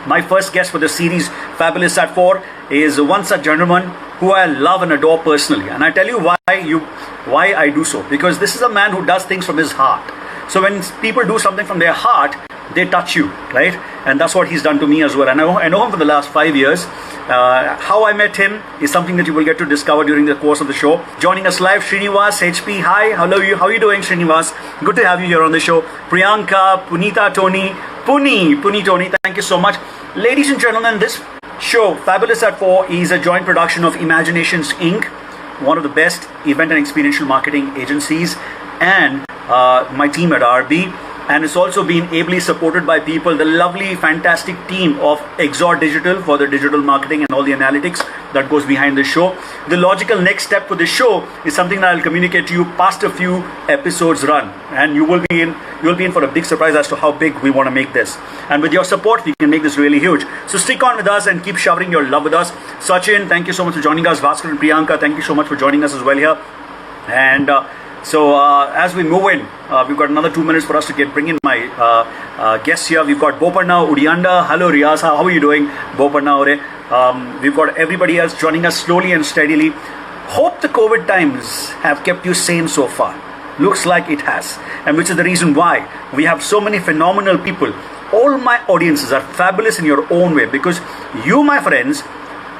My first guest for the series, Fabulous at 4, is one such gentleman who I love and adore personally. And I tell you why I do so. Because this is a man who does things from his heart. So when people do something from their heart, they touch you, right? And that's what he's done to me as well. And I know him for the last 5 years. How I met him is something that you will get to discover during the course of the show. Joining us live, Srinivas, HP. Hi, hello you. How are you doing, Srinivas? Good to have you here on the show. Priyanka, Punita, Tony, Puni Tony, thank you so much. Ladies and gentlemen, this show, Fabulous at 4, is a joint production of Emaginations, Inc., one of the best event and experiential marketing agencies, and my team at RB. And it's also been ably supported by people, the lovely, fantastic team of Exor Digital for the digital marketing and all the analytics that goes behind the show. The logical next step for this show is something that I'll communicate to you past a few episodes run. And you will be in for a big surprise as to how big we want to make this. And with your support, we can make this really huge. So stick on with us and keep showering your love with us. Sachin, thank you so much for joining us. Bhaskar and Priyanka, thank you so much for joining us as well here. And so as we move in, we've got another 2 minutes for us to bring in my guests here. We've got Boparna Udianda. Hello Riaz, how are you doing? Boparna Ore. We've got everybody else joining us slowly and steadily. Hope the COVID times have kept you sane so far. Looks like it has. And which is the reason why we have so many phenomenal people. All my audiences are fabulous in your own way, because you, my friends,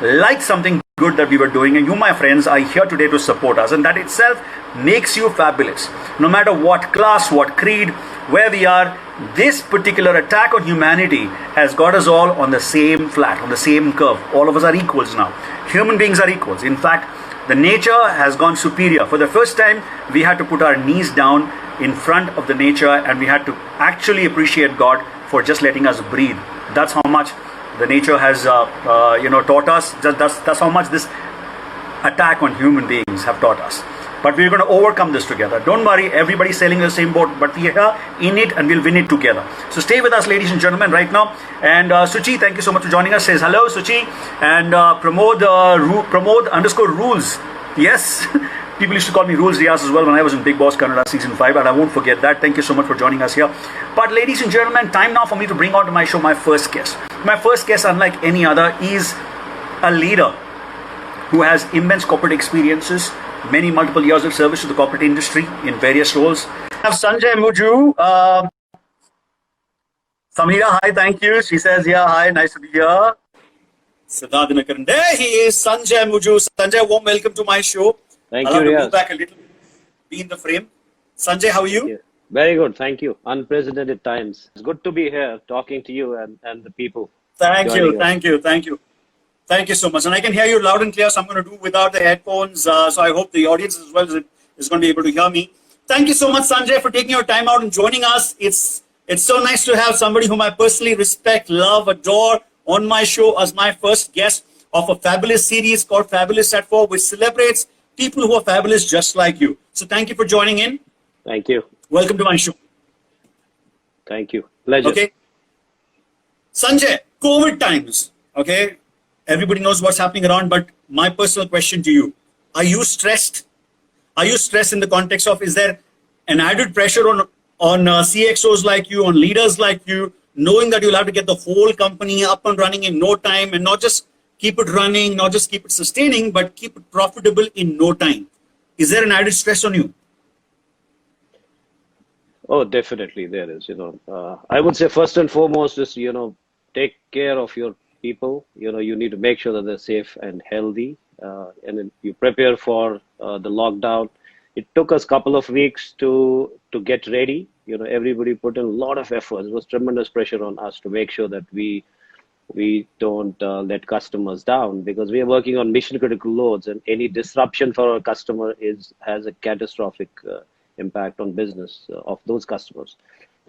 like something good that we were doing, and you, my friends, are here today to support us, and that itself makes you fabulous. No matter what class, what creed, where we are, this particular attack on humanity has got us all on the same flat, on the same curve. All of us are equals now. Human beings are equals. In fact, the nature has gone superior. For the first time, we had to put our knees down in front of the nature, and we had to actually appreciate God for just letting us breathe. That's how much the nature has taught us. That's how much this attack on human beings have taught us. But we're going to overcome this together. Don't worry, everybody's sailing the same boat, but we are in it and we'll win it together. So stay with us, ladies and gentlemen, right now. And Suchi, thank you so much for joining us. Says hello, Suchi. And Pramod _rules. Yes. People used to call me Rules Riaz as well when I was in Big Boss Kannada season 5, and I won't forget that. Thank you so much for joining us here. But ladies and gentlemen, time now for me to bring on to my show my first guest. My first guest, unlike any other, is a leader who has immense corporate experiences, many multiple years of service to the corporate industry in various roles. I have Sanjay Mujoo. Samira, hi, thank you. She says, yeah, hi, nice to be here. Siddharth, there he is, Sanjay Mujoo. Sanjay, warm welcome to my show. Thank you, Riaz. Move back a little bit, be in the frame. Sanjay, how are you? Very good, thank you. Unprecedented times. It's good to be here talking to you and the people. Thank you. Thank you so much. And I can hear you loud and clear, so I'm going to do without the headphones. So I hope the audience as well is going to be able to hear me. Thank you so much, Sanjay, for taking your time out and joining us. It's so nice to have somebody whom I personally respect, love, adore on my show as my first guest of a fabulous series called Fabulous at 4, which celebrates people who are fabulous just like you. So thank you for joining in. Thank you. Welcome to my show. Thank you. Pleasure. Okay. Sanjay, COVID times. Okay. Everybody knows what's happening around, but my personal question to you, are you stressed? Are you stressed in the context of, is there an added pressure on CXOs like you, on leaders like you, knowing that you'll have to get the whole company up and running in no time, and not just keep it running, not just keep it sustaining, but keep it profitable in no time? Is there an added stress on you? Oh, definitely there is. I would say first and foremost is, take care of your people. You need to make sure that they're safe and healthy. And then you prepare for the lockdown. It took us a couple of weeks to get ready. Everybody put in a lot of effort. There was tremendous pressure on us to make sure that we don't let customers down, because we are working on mission critical loads, and any disruption for our customer has a catastrophic impact on business of those customers.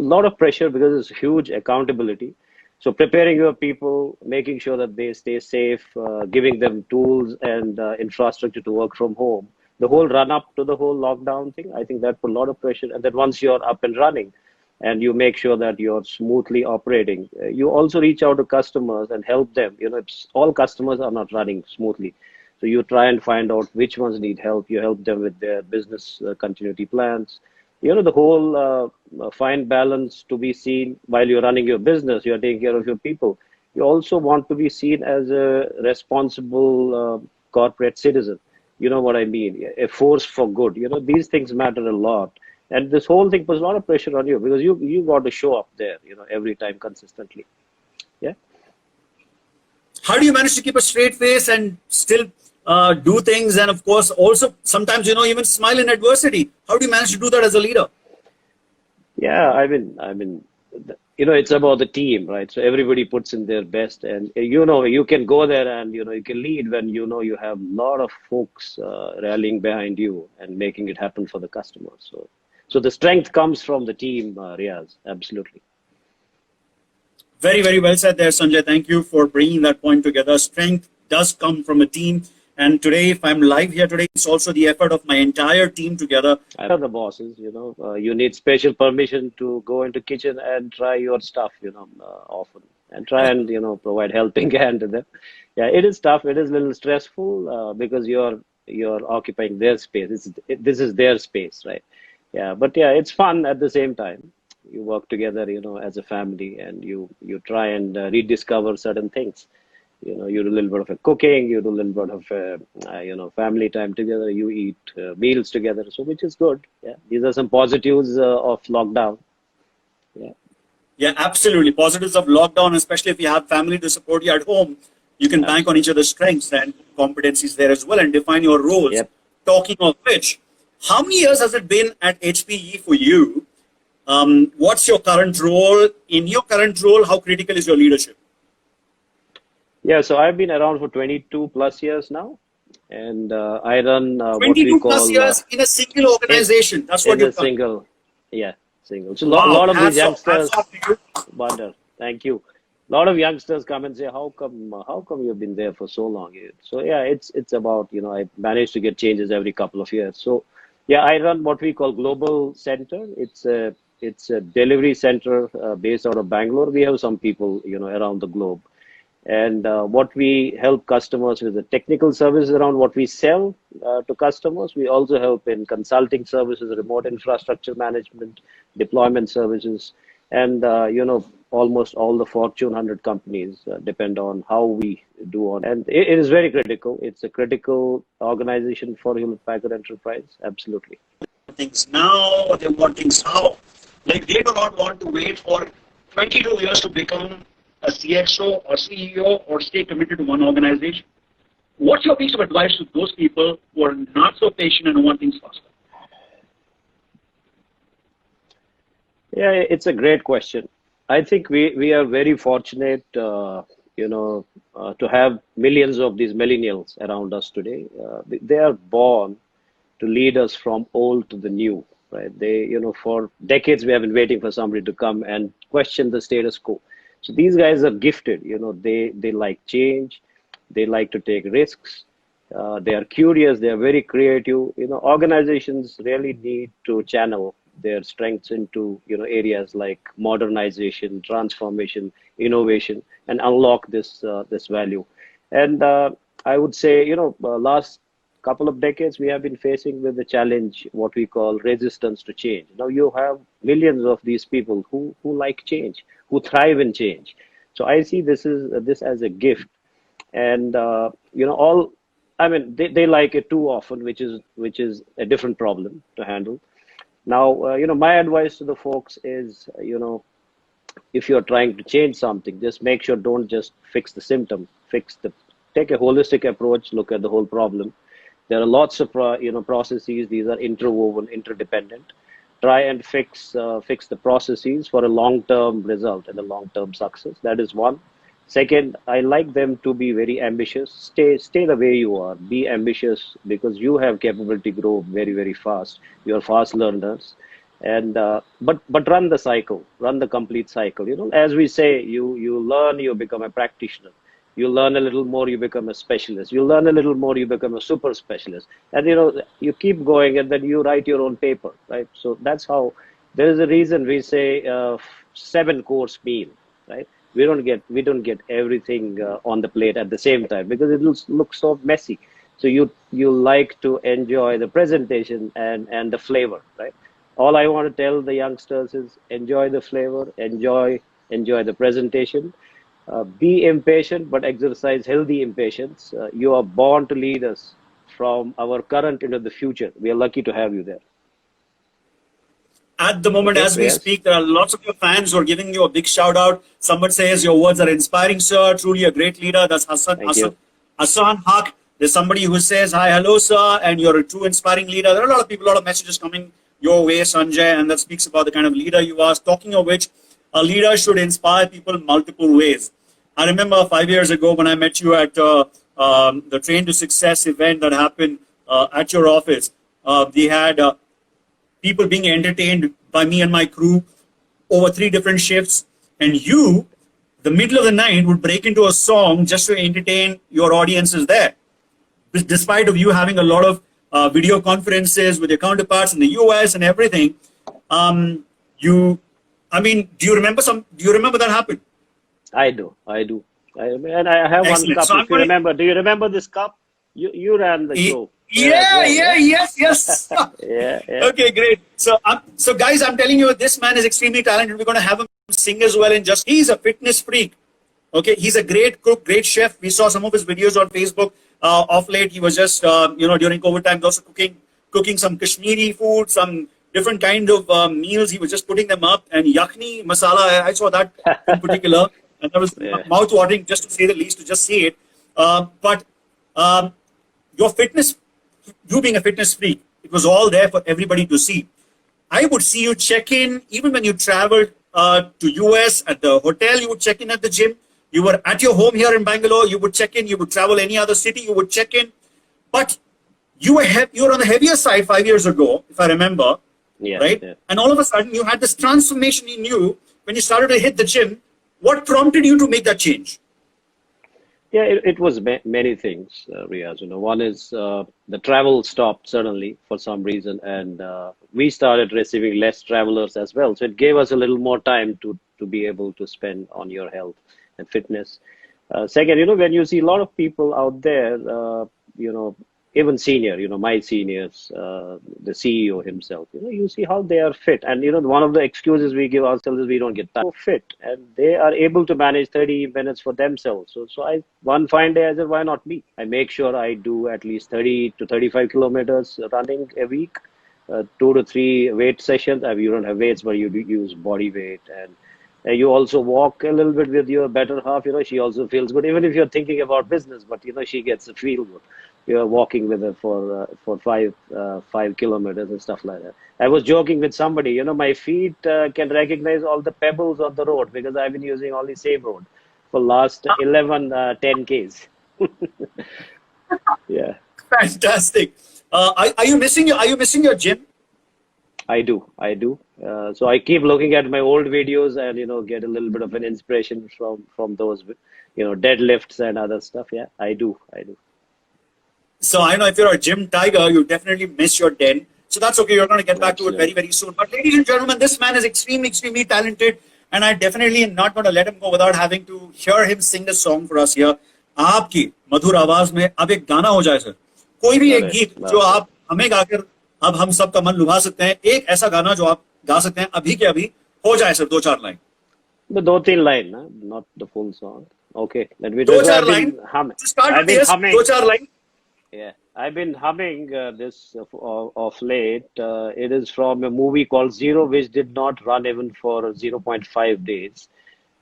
A lot of pressure because it's huge accountability. So preparing your people, making sure that they stay safe, giving them tools and infrastructure to work from home. The whole run up to the whole lockdown thing, I think that put a lot of pressure. And then once you're up and running, and you make sure that you're smoothly operating, you also reach out to customers and help them. All customers are not running smoothly. So you try and find out which ones need help. You help them with their business continuity plans. The whole fine balance to be seen while you're running your business. You're taking care of your people. you also want to be seen as a responsible corporate citizen. You know what I mean? A force for good. These things matter a lot. And this whole thing puts a lot of pressure on you because you got to show up there, every time consistently. Yeah. How do you manage to keep a straight face and still do things, and of course also sometimes even smile in adversity? How do you manage to do that as a leader? Yeah, it's about the team, right? So everybody puts in their best, and you can go there and you can lead when you have a lot of folks rallying behind you and making it happen for the customer. So the strength comes from the team, Riaz. Absolutely. Very, very well said there, Sanjay. Thank you for bringing that point together. Strength does come from a team. And today, if I'm live here today, it's also the effort of my entire team together. I are the bosses, you need special permission to go into kitchen and try your stuff, often, and try and, provide helping hand to them. Yeah, it is tough. It is a little stressful because you're occupying their space. This is their space, right? Yeah, but yeah, it's fun at the same time. You work together, as a family, and you try and rediscover certain things. You do a little bit of a cooking, you do a little bit of family time together. You eat meals together, so which is good. Yeah, these are some positives of lockdown. Yeah, Yeah, absolutely. Positives of lockdown, especially if you have family to support you at home, you can bank on each other's strengths and competencies there as well and define your roles. yep. Talking of which, how many years has it been at HPE for you? What's your current role? In your current role, how critical is your leadership? Yeah, so I've been around for 22 plus years now, and I run what we 22 plus call years in a single in, organization. That's what in a you've done. single, yeah, single. So a Wow, lot of these hats youngsters off to you. wonder. Thank you. A lot of youngsters come and say, how come you've been there for so long? So yeah, it's about, I managed to get changes every couple of years. So yeah, I run what we call Global Center. It's a delivery center based out of Bangalore. We have some people, around the globe. And what we help customers with the technical services around what we sell to customers. We also help in consulting services, remote infrastructure management, deployment services, and almost all the Fortune 100 companies depend on how we do on. And it is very critical. It's a critical organization for Hewlett Packard Enterprise. Absolutely. Things now, they want things how. Like they do not want to wait for 22 years to become a CXO or CEO or stay committed to one organization. What's your piece of advice to those people who are not so patient and want things faster? Yeah, it's a great question. I think we are very fortunate, to have millions of these millennials around us today. They are born to lead us from old to the new, right? For decades we have been waiting for somebody to come and question the status quo. So these guys are gifted, they like change, they like to take risks, they are curious, they are very creative. Organizations really need to channel their strengths into areas like modernization, transformation, innovation, and unlock this value. And I would say, last couple of decades we have been facing with the challenge what we call resistance to change. Now you have millions of these people who like change, who thrive in change. So I see this as a gift, and all. I mean, they like it too often, which is a different problem to handle. Now, my advice to the folks is, if you're trying to change something, just make sure don't just fix the symptom, take a holistic approach, look at the whole problem. There are lots of processes. These are interwoven, interdependent. Try and fix the processes for a long-term result and a long-term success. That is one. Second, I like them to be very ambitious. Stay the way you are. Be ambitious because you have capability to grow very, very fast. You're fast learners, and but run the cycle, run the complete cycle. As we say, you learn, you become a practitioner. You learn a little more, you become a specialist. You learn a little more, you become a super specialist. And you keep going, and then you write your own paper, right? So that's how. There is a reason we say 7-course meal, right? We don't get everything on the plate at the same time because it looks so messy. So you like to enjoy the presentation and the flavor, right? All I want to tell the youngsters is enjoy the flavor, enjoy the presentation. Be impatient, but exercise healthy impatience. You are born to lead us from our current into the future. We are lucky to have you there. At the moment, Okay, as we Riaz? speak, there are lots of your fans who are giving you a big shout out. Someone says your words are inspiring, sir. Truly a great leader. That's Thank you. Hassan Haq. There's somebody who says, hi, hello, sir, and you're a true inspiring leader. There are a lot of people, a lot of messages coming your way, Sanjay, and that speaks about the kind of leader you are. Talking of which, a leader should inspire people multiple ways. I remember 5 years ago when I met you at the Train to Success event that happened at your office. We had people being entertained by me and my crew over 3 different shifts. And you, the middle of the night, would break into a song just to entertain your audiences there. Despite of you having a lot of video conferences with your counterparts in the US and everything, you, I mean, do you remember that happened? I do. I do. And I have one Excellent. cup. So I'm If you going to, remember, do you remember this cup? You ran the show there as yeah, well, yeah, yeah? yes, yes. Yeah, yeah. Okay, great. So guys, I'm telling you, this man is extremely talented. We're going to have him sing as well. And just he's a fitness freak. Okay, he's a great cook, great chef. We saw some of his videos on Facebook off late. He was just, during COVID times, also cooking some Kashmiri food, some different kind of meals. He was just putting them up, and yakhni masala. I saw that in particular, and that was Yeah. mouth watering, just to say the least, to just see it. But your fitness, you being a fitness freak, it was all there for everybody to see. I would see you check in even when you traveled to US at the hotel. You would check in at the gym. You were at your home here in Bangalore. You would check in. You would travel any other city. You would check in. But you were on the heavier side 5 years ago, if I remember, Yeah, right? yeah. And all of a sudden, you had this transformation in you when you started to hit the gym. What prompted you to make that change? Yeah, it was many things, Riaz. One is the travel stopped suddenly for some reason, and we started receiving less travelers as well. So it gave us a little more time to be able to spend on your health and fitness. Second, when you see a lot of people out there, you know, even senior, my seniors, the CEO himself, you see how they are fit. And, one of the excuses we give ourselves is we don't get time. So fit, and they are able to manage 30 minutes for themselves. So one fine day, I said, why not me? I make sure I do at least 30 to 35 kilometers running a week, 2 to 3 weight sessions. I mean, you don't have weights, but you do use body weight, and you also walk a little bit with your better half. She also feels good, even if you're thinking about business. But she gets a feel good. You're walking with her for 5 kilometers and stuff like that. I was joking with somebody. My feet can recognize all the pebbles on the road because I've been using only same road for last 11 10 Ks. Yeah. Fantastic. Are you missing your gym? I do. I do. So I keep looking at my old videos and get a little bit of an inspiration from those deadlifts and other stuff. Yeah, I do. I do. So I know if you're a gym tiger, you definitely miss your den. So that's okay. You're going to get back to it very, Absolutely. very soon. But ladies and gentlemen, this man is extremely, extremely talented. And I definitely am not going to let him go without having to hear him sing the song for us here. आपकी मधुर आवाज में अब एक गाना हो जाए sir, कोई भी एक Correct. गीत जो Okay. आप हमें गाकर अब हम सबका मन लुभा सकते हैं, एक ऐसा गाना जो आप गा सकते हैं अभी के अभी, हो जाए sir 2-4 line. The do-tin line, huh? Not the full song. Okay, let me do दो it. So चार I've line been humming. to start I've with. been Yes, दो humming. चार line. Yeah, I've been humming this of late. It is from a movie called Zero, which did not run even for 0.5 days.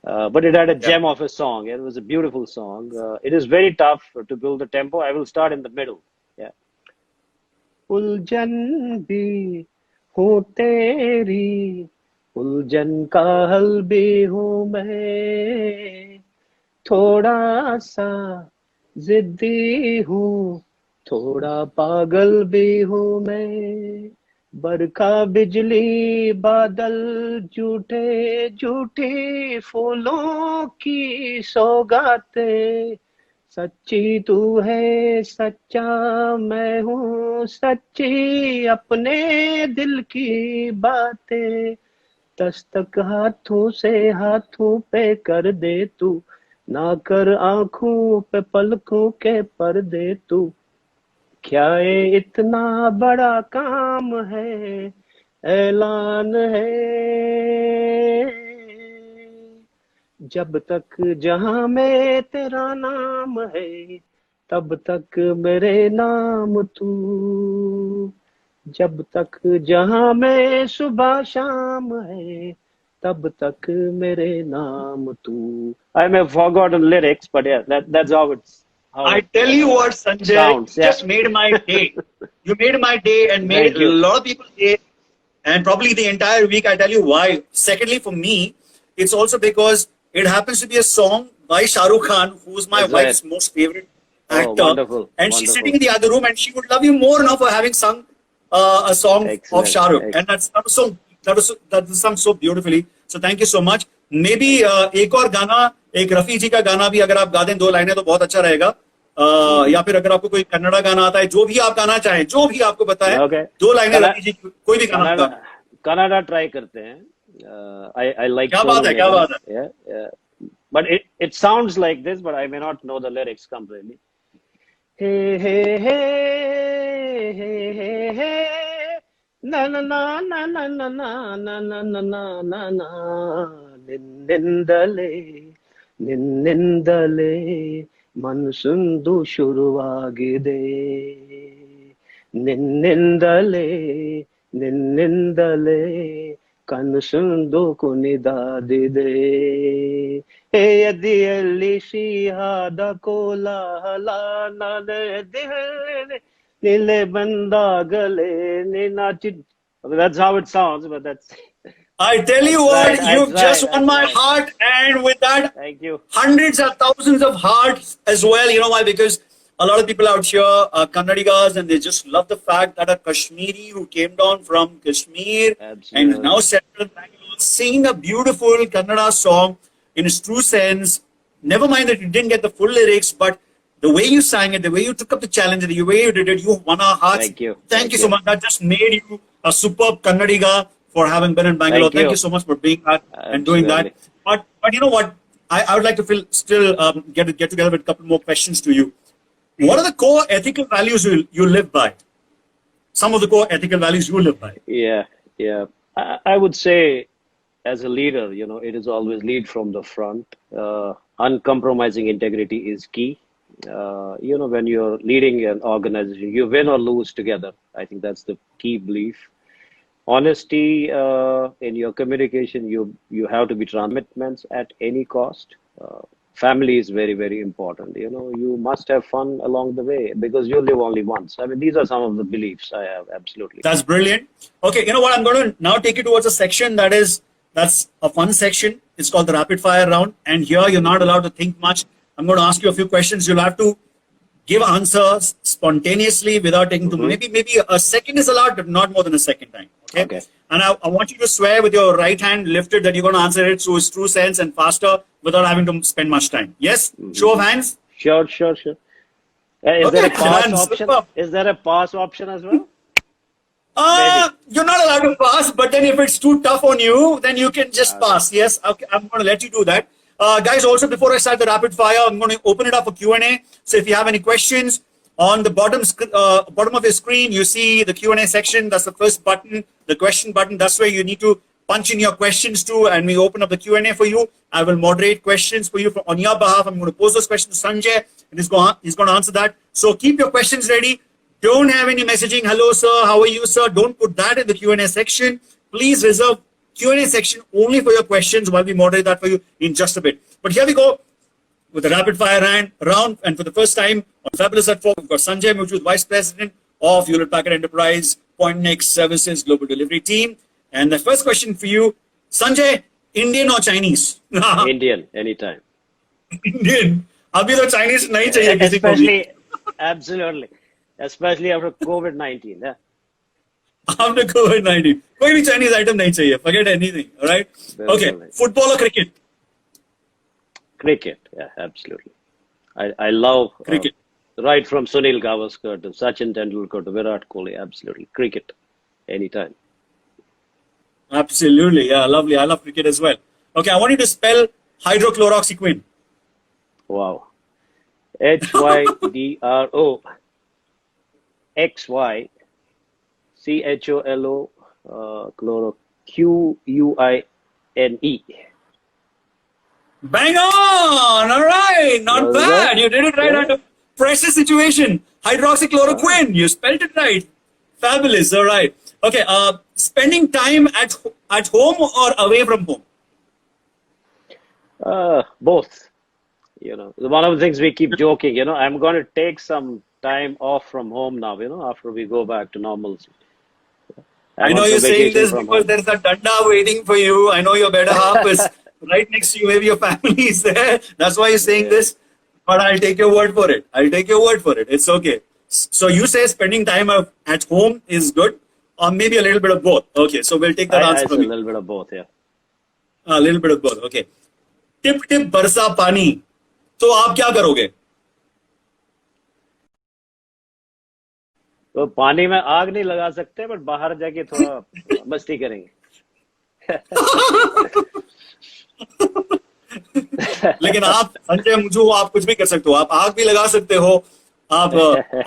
But it had a Yeah. gem of a song. It was a beautiful song. It is very tough to build the tempo. I will start in the middle. Yeah. उलझन भी हूँ तेरी, उलझन का हल भी हूँ मैं, थोड़ा सा जिद्दी हूँ, थोड़ा पागल भी हूँ मैं, बरखा बिजली बादल झूठे झूठी फूलों की सौगातें, सच्ची तू है सच्चा मैं हूँ सच्ची, अपने दिल की बातें दस्तक हाथों से हाथों पे कर दे तू, ना कर आंखों पे पलकों के पर्दे तू, क्या ये इतना बड़ा काम है, ऐलान है, जब तक जहां में तेरा नाम है, तब तक मेरे नाम तू, जब तक जहां में सुबह शाम है, तब तक मेरे नाम तू. I may have forgotten lyrics, but yeah, that's how I it tell you what, Sanjay, sounds. you Yeah. just made my day. You made my day and made Thank a you. lot of people's day, and probably the entire week. I tell you why. Secondly, for me, it's also because it happens to be a song by Shah Rukh Khan, who's my That's right. wife's most favorite Oh, actor, wonderful, and she's sitting wonderful. in the other room, and she would love you more now for having sung a song of Excellent. Shah Rukh, and that was sung so beautifully. So thank you so much. Maybe एक और गाना, एक रफी जी का गाना भी अगर आप गा दें 2 लाइनें तो बहुत अच्छा रहेगा. या फिर अगर आपको कोई कन्नड़ा गाना आता है, जो भी आप गाना चाहें, जो भी आपको पता है, Okay. 2 लाइनें रफी जी की, कोई भी गाना आप गा. कनाडा ट्राई करते हैं. I like क्या बात है, क्या बात है. Yeah, yeah. But it sounds like this, but I may not know the lyrics completely. Hey, hey, hey, hey, hey, hey. Na na na na na na na na na na na na na. ನಿನ್ನಿಂದಲೇ ನಿನ್ನಿಂದಲೇ ಮನಸ್ಸೊಂದು ಶುರುವಾಗಿದೆ, ನಿನ್ನಿಂದಲೇ ನಿನ್ನಿಂದಲೇ ಕನಸೊಂದು ಕುಣಿದಾಡಿದೆ, ಎದೆಯಲ್ಲಿ ಸಿಹಿಯಾದ ಕೋಲಾಹಲ, ನನ್ನ ನಿಲೆ ಬಂದಾಗಲೇ ನಿನ್ನ That's how it sounds, but that's I tell you right, what, you've just won my right. heart, and with that, Thank you. hundreds of thousands of hearts as well. You know why? Because a lot of people out here are Kannadigas, and they just love the fact that a Kashmiri who came down from Kashmir and is Absolutely. now settled in Bangalore, singing a beautiful Kannada song in its true sense. Never mind that you didn't get the full lyrics, but the way you sang it, the way you took up the challenge, the way you did it, you won our hearts. Thank you. Thank you so much. That just made you a superb Kannadiga for having been in Bangalore. Thank you so much for being that and doing that. But you know what? I would like to still get together with a couple more questions to you. What are the core ethical values you live by? Some of the core ethical values you live by. Yeah, yeah. I would say, as a leader, it is always lead from the front. Uncompromising integrity is key. When you're leading an organization, you win or lose together. I think that's the key belief. Honesty in your communication, you have to be commitments at any cost. Family is very, very important. You must have fun along the way because you live only once. I mean, these are some of the beliefs I have. Absolutely. That's brilliant. Okay, you know what? I'm going to now take you towards a section that's a fun section. It's called the rapid fire round. And here you're not allowed to think much. I'm going to ask you a few questions. You'll have to give answers spontaneously without taking too much. Maybe a second is allowed, but not more than a second time. Okay. And I want you to swear with your right hand lifted that you're going to answer it through its true sense and faster without having to spend much time. Yes? Show of hands? Sure. Is there a pass option? Is there a pass option as well? You're not allowed to pass, but then if it's too tough on you, then you can just pass. Yes, okay, I'm going to let you do that. Guys, also before I start the rapid fire, I'm going to open it up for Q&A. So if you have any questions, on the bottom of your screen, you see the Q&A section. That's the first button, the question button. That's where you need to punch in your questions to, and we open up the Q&A for you. I will moderate questions for you on your behalf. I'm going to pose those questions to Sanjay, and he's going to answer that. So keep your questions ready. Don't have any messaging. Hello, sir. How are you, sir? Don't put that in the Q&A section. Please reserve Q&A section only for your questions while we moderate that for you in just a bit. But here we go with the rapid fire round. And for the first time on Fabulous at 4, we've got Sanjay Mujoo, Vice President of Hewlett Packard Enterprise Point Next Services Global Delivery Team. And the first question for you, Sanjay, Indian or Chinese? Indian, anytime. Indian. Abhi to Chinese nahi chahiye kisi ko bhi. Especially, absolutely. Especially after COVID-19. Yeah. After COVID-19. कोई भी Chinese item नहीं चाहिए. Forget anything. All right? Okay. Football or cricket? Cricket. Yeah, absolutely. I love cricket. Right from Sunil Gavaskar to Sachin Tendulkar to Virat Kohli. Absolutely. Cricket. Anytime. Absolutely. Yeah, lovely. I love cricket as well. Okay, I want you to spell hydrochloroquine. Wow. HYDRO XY CHOLO chloro QUINE. Bang on! All right, not There we go. bad. You did it right Yeah. under pressure situation. Ah, Hydroxychloroquine. You spelled it right. Fabulous. All right. Okay. Spending time at home or away from home? both. One of the things we keep joking, I'm going to take some time off from home now, after we go back to normalcy. I I'm know on you're some saying vacation this from because home. there's a danda waiting for you. I know your better half is right next to you. Maybe your family is there. That's why you're saying Yeah. this. But I'll take your word for it. I'll take your word for it. It's okay. So you say spending time at home is good, or maybe a little bit of both. Okay, so we'll take that I answer say from a you. little bit of both, yeah. A little bit of both. Okay. Tip tip बरसा पानी तो आप क्या करोगे? तो पानी में आग नहीं लगा सकते, बट बाहर जाके थोड़ा मस्ती करेंगे. लेकिन आप संजय मुझू हो, आप कुछ भी कर सकते हो. आप आग भी लगा सकते हो. आप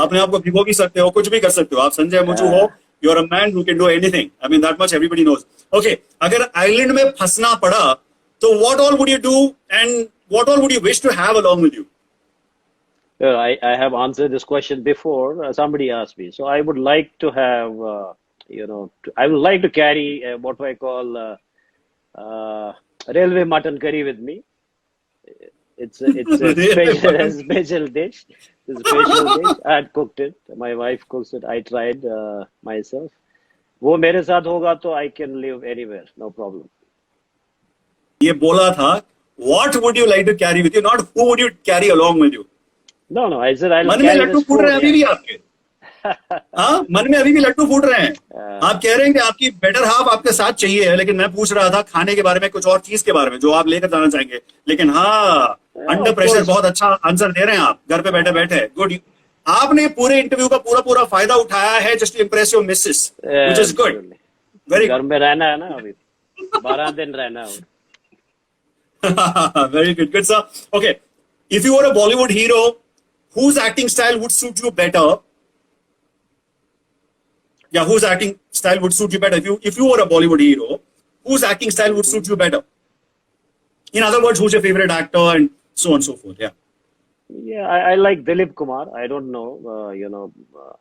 अपने आप को भिगो भी सकते हो. कुछ भी कर सकते हो. आप संजय मुजू हो. You are a man who can do anything. I mean that much everybody knows. Okay, अगर आइलैंड में फंसना पड़ा तो what all would you do and what all would you wish to have along with you? I have answered this question before. Somebody asked me. So I would like to have, I would like to carry what I call railway mutton curry with me. It's a special a special dish. It's a special dish. I had cooked it. My wife cooks it. I tried myself. वो मेरे साथ होगा तो I can live anywhere, no problem. ये बोला था. What would you like to carry with you? Not who would you carry along with you. No, no. I said I'll मन में carry लड्डू this फूट रहे food. हैं अभी Yeah. भी आपके. हाँ, मन में अभी भी लड्डू फूट रहे हैं. आप कह रहे हैं कि आपकी बेटर हाफ आपके साथ चाहिए है, लेकिन मैं पूछ रहा था खाने के बारे में, कुछ और चीज के बारे में जो आप लेकर जाना चाहेंगे. लेकिन हाँ, Yeah, under of pressure course. बहुत अच्छा आंसर दे रहे हैं आप, घर पे बैठे बैठे. गुड. आपने पूरे इंटरव्यू का पूरा पूरा फायदा उठाया है just to impress your missus, which is good. Absolutely. Very घर में रहना है ना अभी. 12 दिन रहना है. Good. Very good. Good sir. Okay, if you were a Bollywood hero, whose acting style would suit you better? Yeah, whose acting style would suit you better? If you were a Bollywood hero, whose acting style would suit you better? In other words, who's your favorite actor and so on and so forth? Yeah. Yeah, I like Dilip Kumar. I don't know.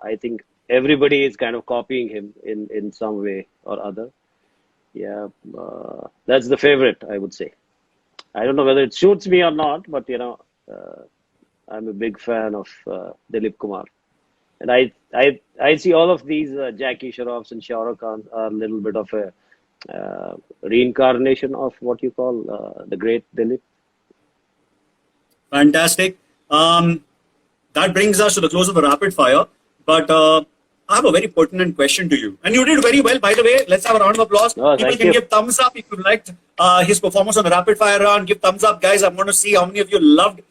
I think everybody is kind of copying him in some way or other. Yeah, that's the favorite, I would say. I don't know whether it suits me or not, but I'm a big fan of Dilip Kumar. And I see all of these Jackie Sharofs and Shah Rukh Khan are a little bit of a reincarnation of what you call the great Dilip. Fantastic. That brings us to the close of the rapid fire. But I have a very pertinent question to you. And you did very well, by the way. Let's have a round of applause. Oh, People thank can you. give thumbs up if you liked his performance on the rapid fire round. Give thumbs up, guys. I'm going to see how many of you loved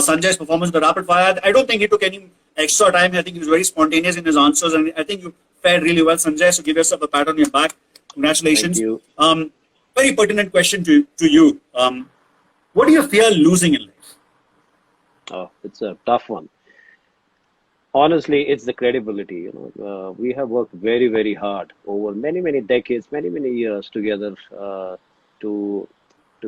Sanjay's performance on the rapid fire. I don't think he took any extra time. I think he was very spontaneous in his answers. And I think you fared really well, Sanjay. So give yourself a pat on your back. Thank Congratulations. you. Very pertinent question to you. What do you fear losing in life? Oh, it's a tough one. Honestly, it's the credibility. We have worked very, very hard over many, many decades, many, many years together to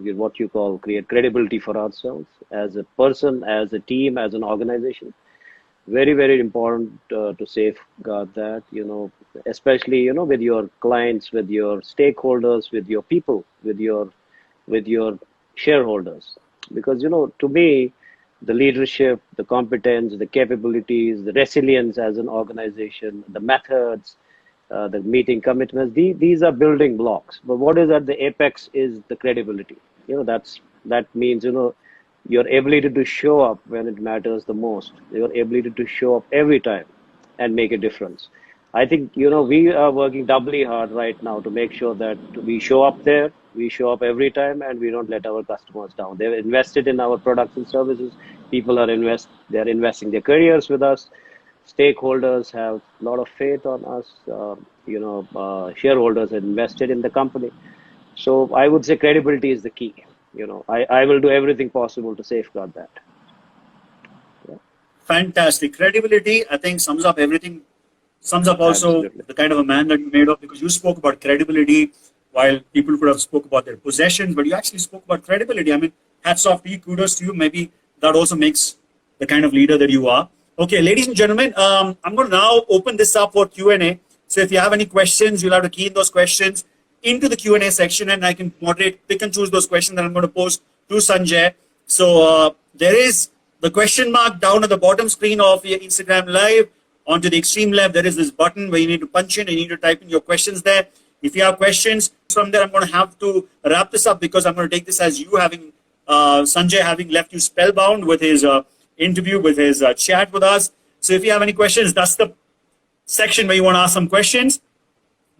get what you call create credibility for ourselves as a person, as a team, as an organization. Very, very important to safeguard that. Especially with your clients, with your stakeholders, with your people, with your shareholders, because to me the leadership, the competence, the capabilities, the resilience as an organization, the methods, the meeting commitments, these are building blocks. But what is at the apex is the credibility. That means your ability to show up when it matters the most, your ability to show up every time and make a difference. I think we are working doubly hard right now to make sure that we show up there, we show up every time, and we don't let our customers down. They've invested in our products and services. People are they're investing their careers with us. Stakeholders have a lot of faith on us. Shareholders have invested in the company. So I would say credibility is the key. I will do everything possible to safeguard that. Yeah, Fantastic. Credibility, I think, sums up everything. Sums up also absolutely. the kind of a man that you made of, because you spoke about credibility while people could have spoke about their possessions, but you actually spoke about credibility. I mean, hats off to you, kudos to you. Maybe that also makes the kind of leader that you are. Okay, ladies and gentlemen, I'm going to now open this up for Q&A. So if you have any questions, you'll have to key in those questions into the Q&A section, and I can moderate, pick and choose those questions that I'm going to post to Sanjay. So there is the question mark down at the bottom screen of your Instagram live. Onto the extreme left, there is this button where you need to punch in and you need to type in your questions there. If you have questions from there, I'm going to have to wrap this up because I'm going to take this as you having Sanjay having left you spellbound with his interview, with his chat with us. So if you have any questions, that's the section where you want to ask some questions.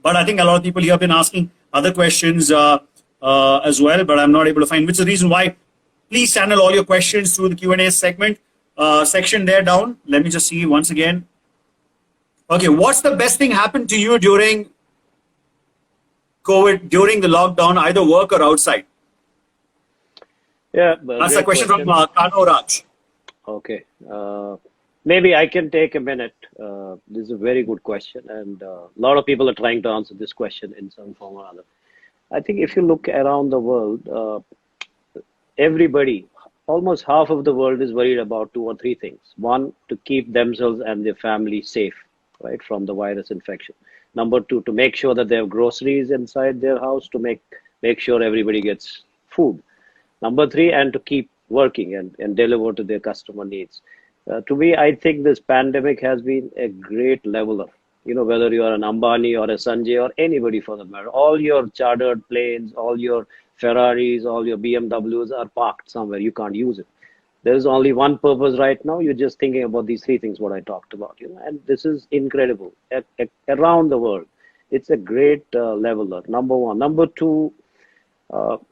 But I think a lot of people here have been asking other questions as well, but I'm not able to find, which is the reason why. Please channel all your questions through the Q&A segment section there down. Let me just see once again. Okay, what's the best thing happened to you during COVID, during the lockdown, either work or outside? Yeah, That's a question from Kano Raj. Okay. Maybe I can take a minute. This is a very good question, and a lot of people are trying to answer this question in some form or other. I think if you look around the world, everybody, almost half of the world is worried about two or three things. One, to keep themselves and their family safe, right, from the virus infection. Number two, to make sure that they have groceries inside their house to make sure everybody gets food. Number three, and to keep working and deliver to their customer needs. To me, I think this pandemic has been a great leveler. You know, whether you are an Ambani or a Sanjay or anybody for that matter, all your chartered planes, all your Ferraris, all your BMWs are parked somewhere. You can't use it. There is only one purpose right now. You're just thinking about these three things, what I talked about, you know, and this is incredible around the world. It's a great leveler, number one. Number two,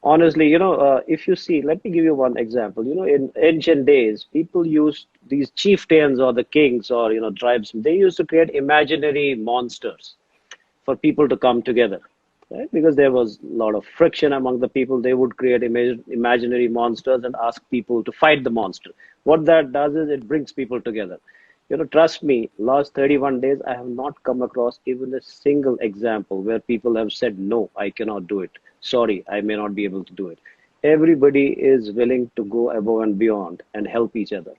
honestly, you know, if you see, let me give you one example. You know, in ancient days, people used these chieftains or the kings or, you know, tribes, they used to create imaginary monsters for people to come together. Right? Because there was a lot of friction among the people, they would create imaginary monsters and ask people to fight the monster. What that does is it brings people together. You know, trust me, last 31 days, I have not come across even a single example where people have said, no, I cannot do it. Sorry, I may not be able to do it. Everybody is willing to go above and beyond and help each other.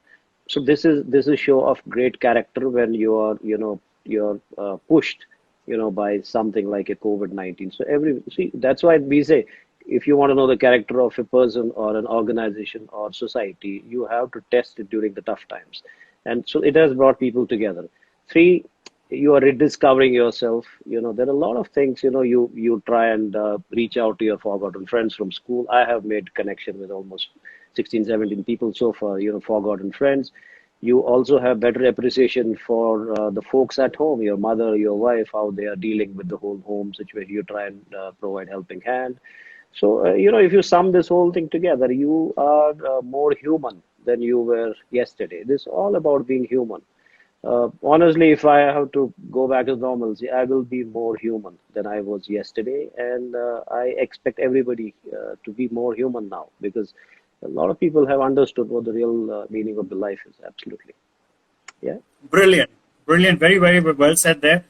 So this is a show of great character when you are, you know, you're pushed, you know, by something like a COVID-19. So that's why we say, if you want to know the character of a person or an organization or society, you have to test it during the tough times. And so it has brought people together. Three, you are rediscovering yourself. You know, there are a lot of things, you know, you try and reach out to your forgotten friends from school. I have made connection with almost 16, 17 people so far, you know, forgotten friends. You also have better appreciation for the folks at home, your mother, your wife, how they are dealing with the whole home situation. You try and provide helping hand. So, you know, if you sum this whole thing together, you are more human than you were yesterday. This is all about being human. Honestly, if I have to go back to normalcy, I will be more human than I was yesterday. And I expect everybody to be more human now because a lot of people have understood what the real meaning of the life is. Absolutely. Yeah. Brilliant. Brilliant. Very, very well said there.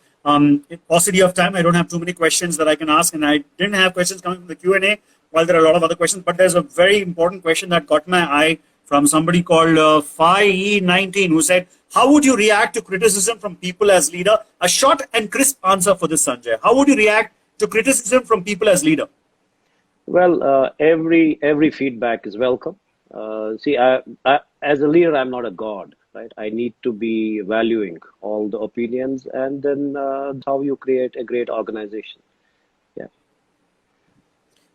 Paucity of time. I don't have too many questions that I can ask, and I didn't have questions coming from the Q&A while there are a lot of other questions, but there's a very important question that caught my eye from somebody called FIE19 who said, how would you react to criticism from people as leader? A short and crisp answer for this, Sanjay. How would you react to criticism from people as leader? Well, every feedback is welcome. See, as a leader, I'm not a god, right? I need to be valuing all the opinions, and then how you create a great organization. Yeah.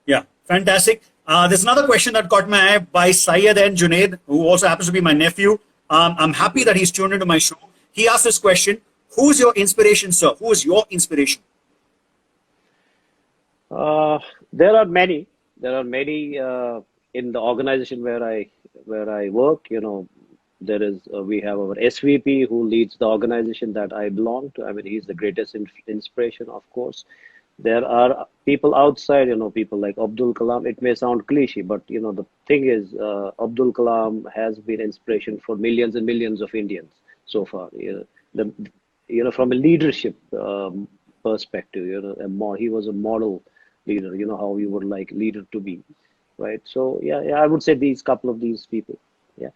Yeah, fantastic. There's another question that caught my eye by Syed and Junaid, who also happens to be my nephew. I'm happy that he's tuned into my show. He asked this question: who's your inspiration, sir? Who is your inspiration? There are many. There are many in the organization where I work. You know, there is we have our SVP who leads the organization that I belong to. I mean, he's the greatest inspiration, of course. There are people outside. You know, people like Abdul Kalam. It may sound cliche, but you know, the thing is, Abdul Kalam has been inspiration for millions and millions of Indians so far. From a leadership perspective, he was a model leader, you know, how you would like leader to be. right? So yeah, I would say these couple of these people. Yeah.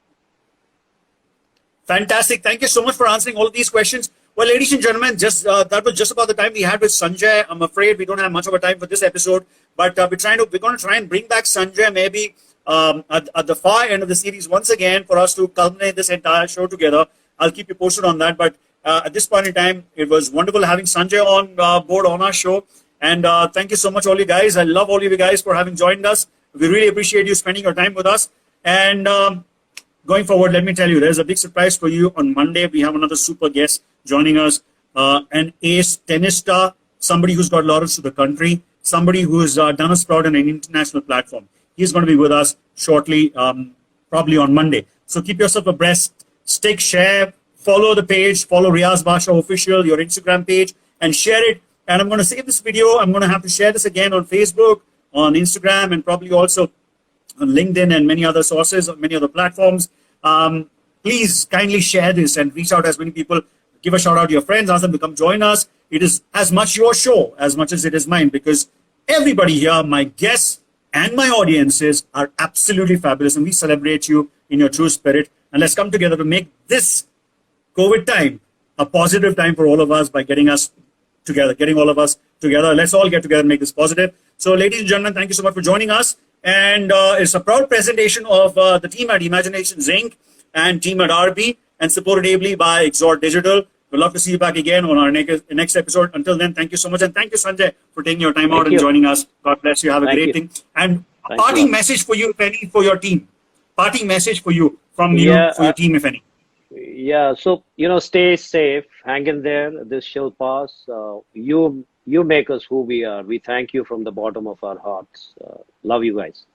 Fantastic. Thank you so much for answering all of these questions. Well, ladies and gentlemen, just that was just about the time we had with Sanjay. I'm afraid we don't have much of a time for this episode, but we're going to try and bring back Sanjay maybe at the far end of the series once again for us to culminate this entire show together. I'll keep you posted on that. But at this point in time, it was wonderful having Sanjay on board on our show. And thank you so much, all you guys. I love all of you guys for having joined us. We really appreciate you spending your time with us. And going forward, let me tell you, there's a big surprise for you. On Monday, we have another super guest joining us, an ace tennis star, somebody who's got laurels to the country, somebody who's done us proud on an international platform. He's going to be with us shortly, probably on Monday. So keep yourself abreast, stick, share, follow the page, follow Riaz Basha Official, your Instagram page, and share it. And I'm going to save this video. I'm going to have to share this again on Facebook, on Instagram, and probably also on LinkedIn and many other sources, many other platforms. Please kindly share this and reach out as many people. Give a shout out to your friends, ask them to come join us. It is as much your show as much as it is mine, because everybody here, my guests and my audiences, are absolutely fabulous, and we celebrate you in your true spirit. And let's come together to make this COVID time a positive time for all of us by getting us together, getting all of us together. Let's all get together and make this positive. So, ladies and gentlemen, thank you so much for joining us. And it's a proud presentation of the team at Emaginations Inc. and team at RB, and supported ably by Exhort Digital. We'd love to see you back again on our next episode. Until then, thank you so much. And thank you, Sanjay, for taking your time out and joining us. God bless you. Have a great thing. And a parting message for you, if any, for your team. Parting message for you, from you, for your team, if any. Yeah, so, stay safe, hang in there. This shall pass. You make us who we are. We thank you from the bottom of our hearts. Love you guys.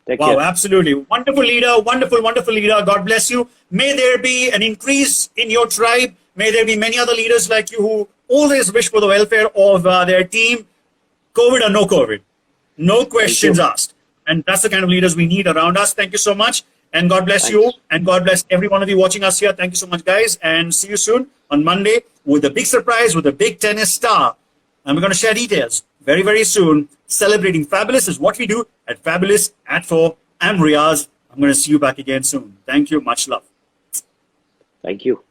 Take care. Absolutely. Wonderful leader, wonderful leader. God bless you. May there be an increase in your tribe. May there be many other leaders like you who always wish for the welfare of their team, COVID or no COVID. No questions asked. And that's the kind of leaders we need around us. Thank you so much. And God bless you. And God bless every one of you watching us here. Thank you so much, guys. And see you soon on Monday with a big surprise, with a big tennis star. And we're going to share details very, very soon. Celebrating Fabulous is what we do at Fabulous at 4. I'm Riaz. I'm going to see you back again soon. Thank you. Much love. Thank you.